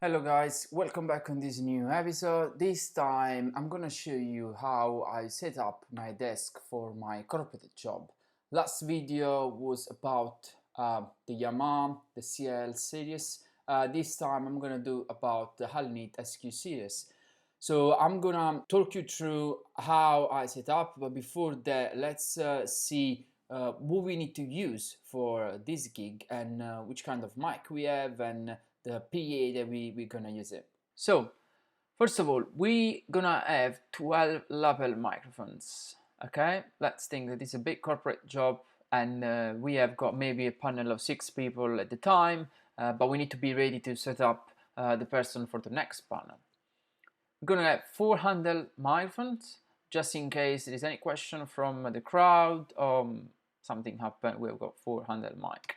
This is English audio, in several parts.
Hello guys, welcome back on this new episode. This time I'm gonna show you how I set up my desk for my corporate job. Last video was about the Yamaha, the CL series. This time I'm gonna do about the Allen&Heath SQ series. So I'm gonna talk you through how I set up, but before that let's see what we need to use for this gig and which kind of mic we have and the PA that we're gonna use it. So first of all, we're gonna have 12 lapel microphones. Okay, let's think that it's a big corporate job and we have got maybe a panel of 6 people at the time, but we need to be ready to set up the person for the next panel. We're gonna have 4 handle microphones just in case there is any question from the crowd or something happened. We've got 4 handle mic.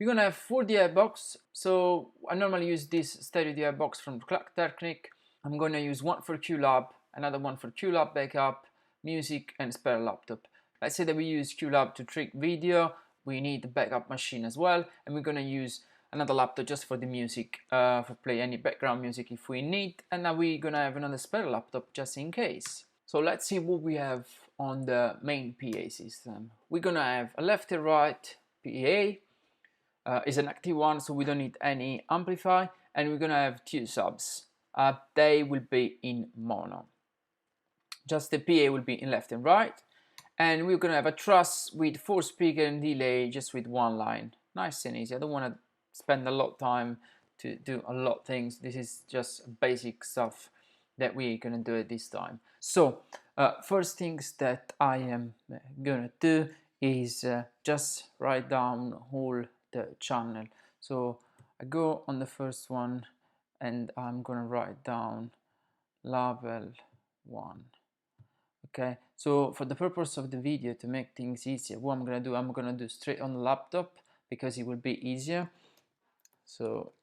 We're gonna have 4 DI box, so I normally use this stereo DI box from Technic. I'm gonna use one for QLab, another one for QLab backup, music, and spare laptop. Let's say that we use QLab to trick video, we need the backup machine as well, and we're gonna use another laptop just for the music, for play any background music if we need, and now we're gonna have another spare laptop just in case. So let's see what we have on the main PA system. We're gonna have a left and right PA. Is an active one, so we don't need any amplify, and we're gonna have 2 subs. They will be in mono. Just the PA will be in left and right, and we're gonna have a truss with 4 speaker and delay, just with 1 line. Nice and easy. I don't want to spend a lot of time to do a lot of things. This is just basic stuff that we're gonna do at this time. So first things that I am gonna do is just write down all the channel. So I go on the first one and I'm gonna write down level 1. Okay, so for the purpose of the video, to make things easier, what I'm gonna do straight on the laptop because it will be easier. So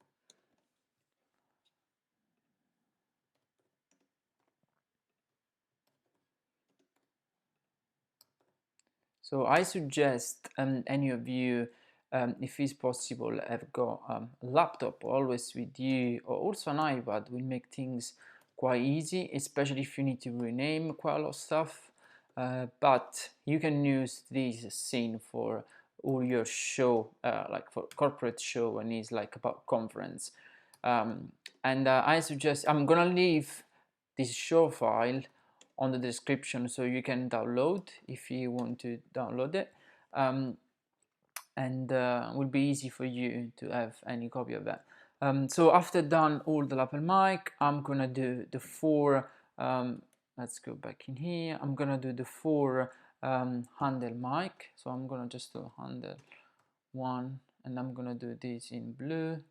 I suggest any of you, if it's possible, have got a laptop always with you, or also an iPad will make things quite easy, especially if you need to rename quite a lot of stuff. But you can use this scene for all your show, like for corporate show, and it's like about conference. I suggest, I'm gonna leave this show file on the description so you can download if you want to download it, and will be easy for you to have any copy of that. So after done all the lapel mic, I'm gonna do the 4 let's go back in here. I'm gonna do the 4 handle mic. So I'm gonna just do handle 1, and I'm gonna do this in blue,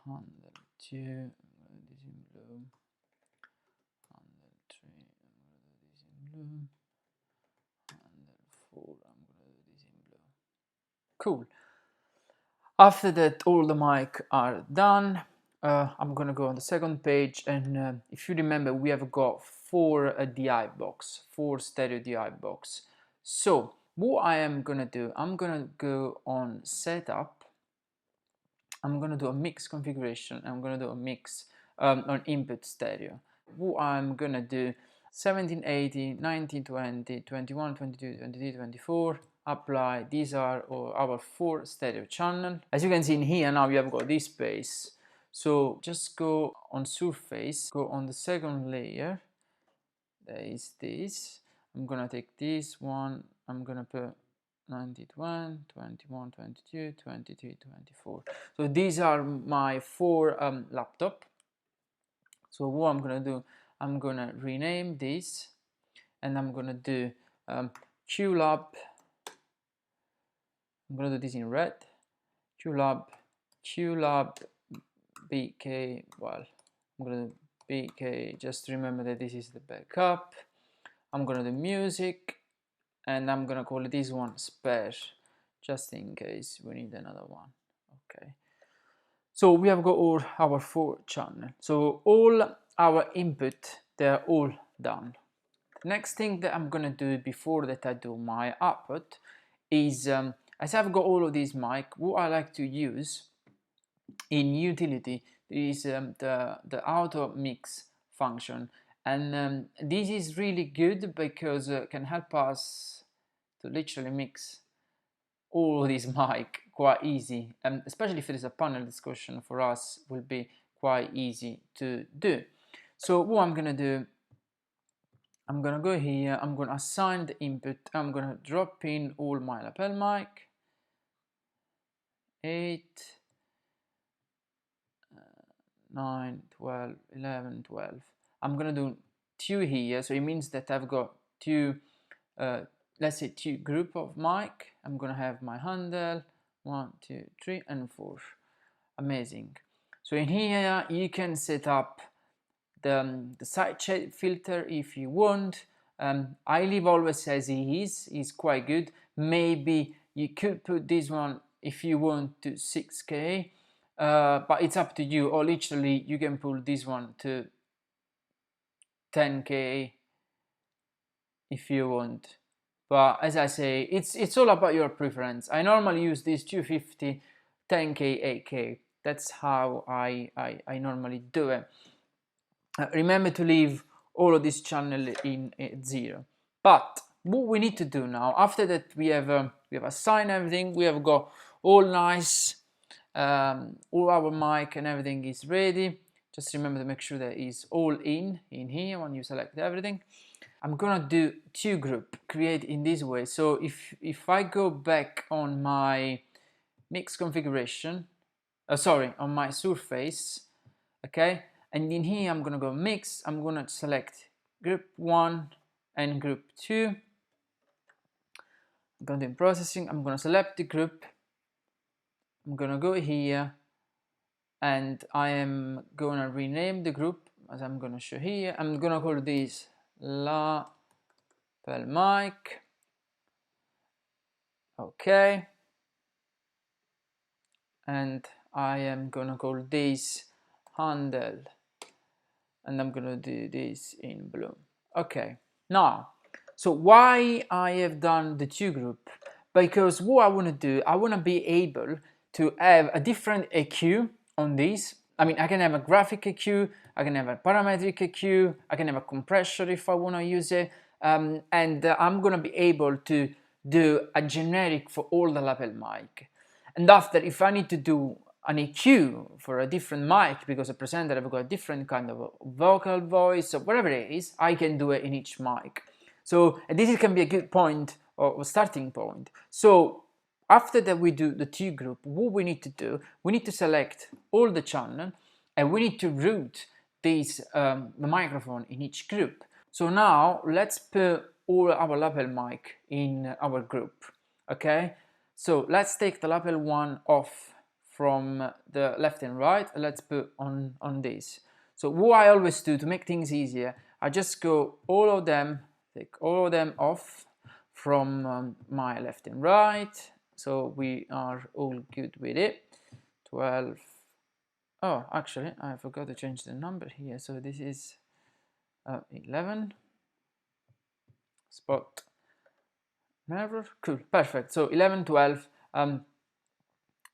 handle 2, I'm gonna do this in blue, handle 3, I'm gonna do this in blue, handle 4, I'm gonna do this in blue. Cool. After that, all the mic are done. I'm gonna go on the second page, and if you remember, we have got 4 DI box, 4 stereo DI box. So what I am gonna do, I'm gonna go on setup. I'm gonna do a mix configuration. I'm gonna do a mix on input stereo. What I'm gonna do, 1780, 1920, 21, 22, 23, 24. Apply. These are our 4 stereo channel. As you can see in here, now we have got this space. So just go on surface, go on the second layer. There is this. I'm gonna take this one. I'm gonna put 91, 21, 22, 23, 24. So these are my 4 laptop. So what I'm gonna do, I'm gonna rename this, and I'm gonna do QLab. I'm gonna do this in red. QLab BK. Well, I'm gonna do BK. Just remember that this is the backup. I'm gonna do music, and I'm gonna call this one spare, just in case we need another one. Okay. So we have got all our 4 channels. So all our input, they're all done. The next thing that I'm gonna do before that I do my output is, as I've got all of these mic, what I like to use in utility there is the auto mix function, and this is really good because it can help us to literally mix all this mic quite easy, and especially if it is a panel discussion, for us will be quite easy to do. So what I'm gonna do, I'm gonna go here, I'm gonna assign the input, I'm gonna drop in all my lapel mic, 8, 9, 12, 11, 12. I'm gonna do 2 here, so it means that I've got 2, let's say 2 group of mic. I'm gonna have my handle 1, 2, 3, and 4. Amazing. So in here you can set up the sidechain filter if you want. I leave always as is quite good. Maybe you could put this one if you want to 6K, but it's up to you, or literally you can pull this one to 10K if you want. But as I say, it's all about your preference. I normally use this 250, 10K, 8K. That's how I normally do it. Remember to leave all of this channel in 0. But what we need to do now, after that we have assigned everything, we have got all nice, all our mic and everything is ready. Just remember to make sure that it's all in here when you select everything. I'm gonna do 2 group, create in this way. So if I go back on my mix configuration, on my surface, okay, and in here I'm gonna go mix, I'm gonna select group 1 and group 2. I'm gonna do processing, I'm gonna select the group, I'm gonna go here, and I am gonna rename the group as I'm gonna show here. I'm gonna call this lapel mic, okay, and I am gonna call this handle, and I'm gonna do this in blue. Okay, now, so why I have done the 2 group? Because what I want to do, I want to be able to have a different EQ on this. I mean, I can have a graphic EQ, I can have a parametric EQ, I can have a compressor if I want to use it, and I'm gonna be able to do a generic for all the lapel mic. And after, if I need to do an EQ for a different mic because a presenter have got a different kind of vocal voice or whatever it is, I can do it in each mic. So this can be a good point or starting point. So after that we do the 2 group, what we need to do, we need to select all the channel and we need to route this the microphone in each group. So now let's put all our lapel mic in our group, okay? So let's take the lapel one off from the left and right, let's put on this. So what I always do to make things easier, I just go all of them, take all of them off from my left and right, so we are all good with it. 12. Oh, actually I forgot to change the number here, so this is 11. Spot never, cool, perfect. So 11, 12,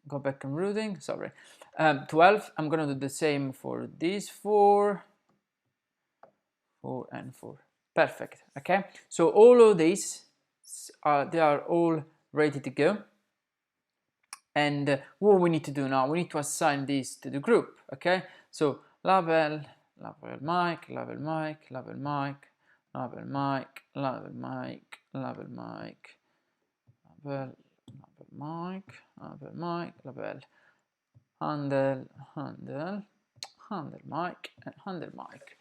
go back and routing, sorry, 12, I'm gonna do the same for these 4 and 4, perfect. Okay, so all of these they are all ready to go, and what we need to do now, we need to assign this to the group. Okay, so label mic, label mic, label mic, label mic, label mic, label mic, label mic, label mic, label handle, handle mic, and handle mic.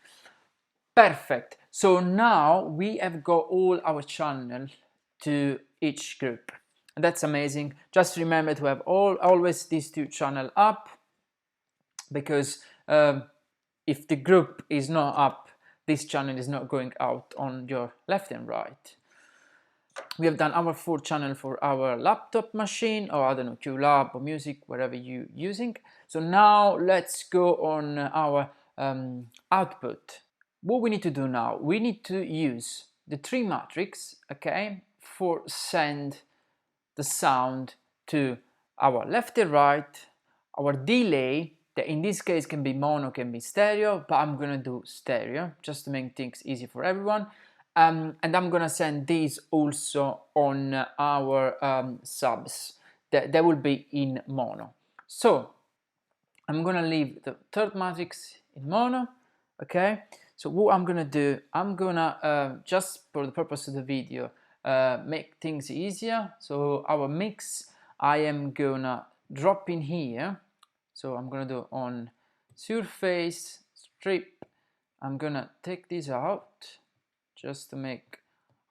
Perfect. So now we have got all our channel to each group, and that's amazing. Just remember to have always these 2 channel up, because if the group is not up, this channel is not going out on your left and right. We have done our 4 channel for our laptop machine, or I don't know, QLab or music, whatever you're using. So now let's go on our output. What we need to do now, we need to use the tree matrix, okay, for send the sound to our left and right, our delay, that in this case can be mono, can be stereo, but I'm gonna do stereo just to make things easy for everyone. And I'm gonna send these also on our subs that will be in mono. So I'm gonna leave the third matrix in mono, okay? So what I'm gonna do, I'm gonna, just for the purpose of the video, make things easier. So our mix, I am gonna drop in here. So I'm gonna do on surface, strip. I'm gonna take this out just to make,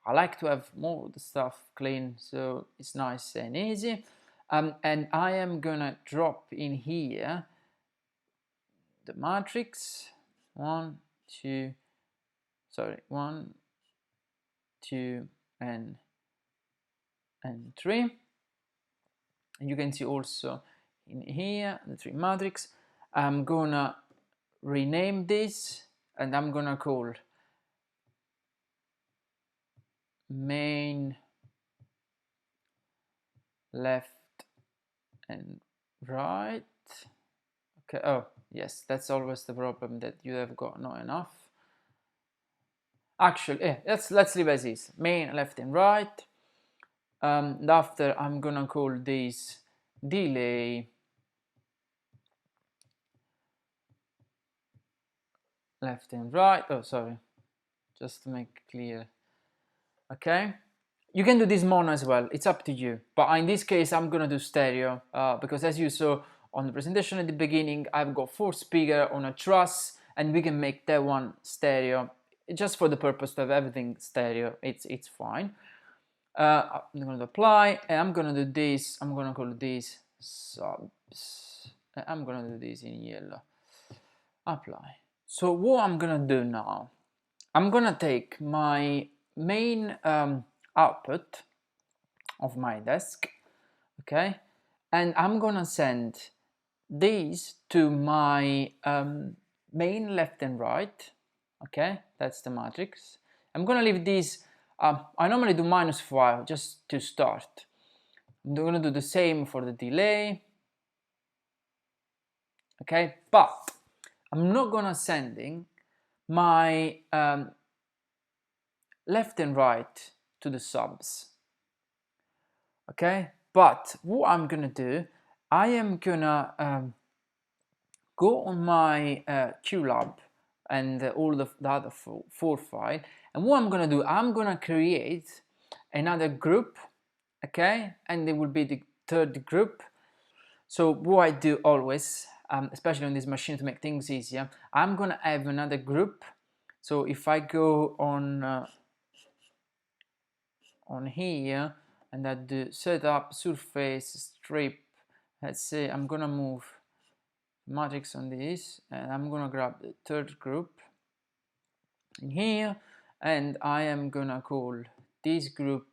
I like to have more of the stuff clean so it's nice and easy. And I am gonna drop in here the matrix 1, 2, and 3. And you can see also in here the 3 matrix. I'm gonna rename this and I'm gonna call main left and right. Okay, oh yes, that's always the problem, that you have got not enough. Actually, let's leave as is, main left and right. And after I'm gonna call this delay left and right. Oh, sorry, just to make clear. Okay, you can do this mono as well, it's up to you, but in this case I'm gonna do stereo because as you saw on the presentation at the beginning, I've got 4 speakers on a truss and we can make that one stereo just for the purpose of everything stereo. It's fine. I'm going to apply and I'm going to do this. I'm going to call this subs. I'm going to do this in yellow. Apply. So what I'm going to do now, I'm going to take my main output of my desk, okay, and I'm going to send these to my main left and right, okay, that's the matrix. I'm going to leave these, I normally do -5 just to start. I'm going to do the same for the delay, okay, but I'm not going to sending my left and right to the subs, okay, but what I'm going to do, I am going to go on my 𝐦𝐤𝐤𝐿ab and all the other 4 files, and what I'm going to do, I'm going to create another group, okay, and it will be the 3rd group. So what I do always, especially on this machine to make things easier, I'm going to have another group. So if I go on here and I do setup, surface, strip, let's say I'm going to move matrix on this and I'm gonna grab the 3rd group in here and I am gonna call this group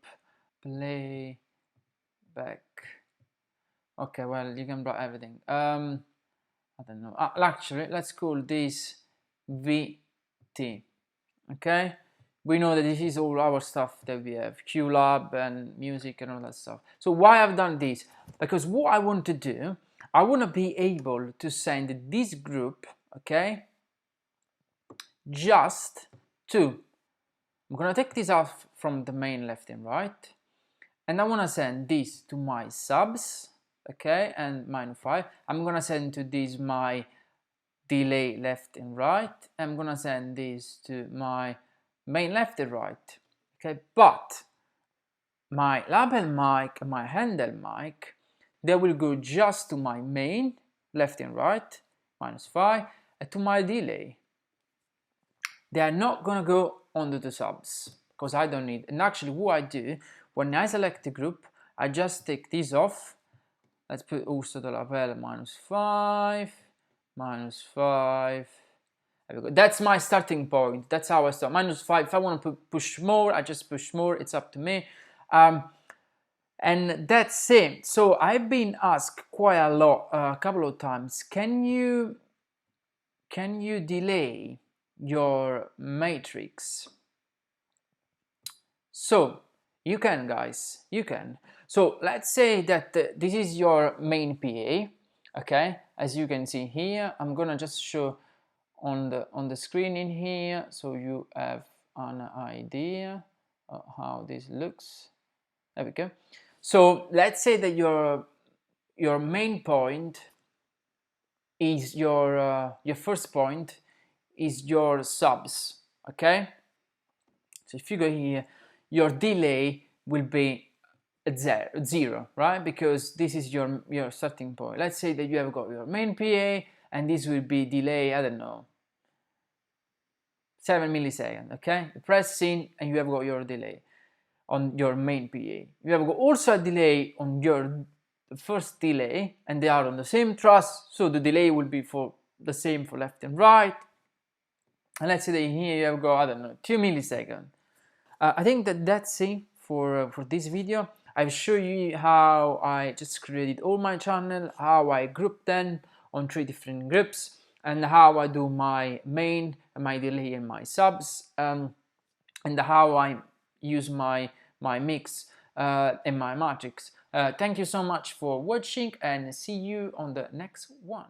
play back. Okay, well, you can write everything. I don't know, actually let's call this VT. Okay, we know that this is all our stuff that we have, 𝐦𝐤𝐤𝐿ab and music and all that stuff. So why I've done this, because what I want to do, I want to be able to send this group, okay, just to, I'm going to take this off from the main left and right, and I want to send this to my subs, okay, and -5. I'm going to send to this my delay left and right. I'm going to send this to my main left and right, okay, but my label mic and my handle mic, they will go just to my main left and right, -5, and to my delay. They are not gonna go onto the subs because I don't need. And actually, what I do when I select the group, I just take this off. Let's put also the label -5, -5. There we go. That's my starting point. That's how I start. -5. If I want to push more, I just push more. It's up to me. And that's it. So I've been asked quite a lot, a couple of times, can you delay your matrix? So you can, guys, you can. So let's say that this is your main PA. Okay, as you can see here, I'm gonna just show on the screen in here, so you have an idea of how this looks. There we go. So let's say that your main point is your first point is your subs. Okay, so if you go here, your delay will be at zero, right? Because this is your starting point. Let's say that you have got your main PA and this will be delay, I don't know, 7 milliseconds. Okay, you press in and you have got your delay on your main PA. You have got also a delay on your first delay, and they are on the same truss, so the delay will be for the same for left and right. And let's say that here you have got, I don't know, 2 milliseconds. I think that that's it for this video. I've shown you how I just created all my channel, how I group them on 3 different groups, and how I do my main, my delay, and my subs, and how I use my mix and my matrix. Thank you so much for watching, and see you on the next one.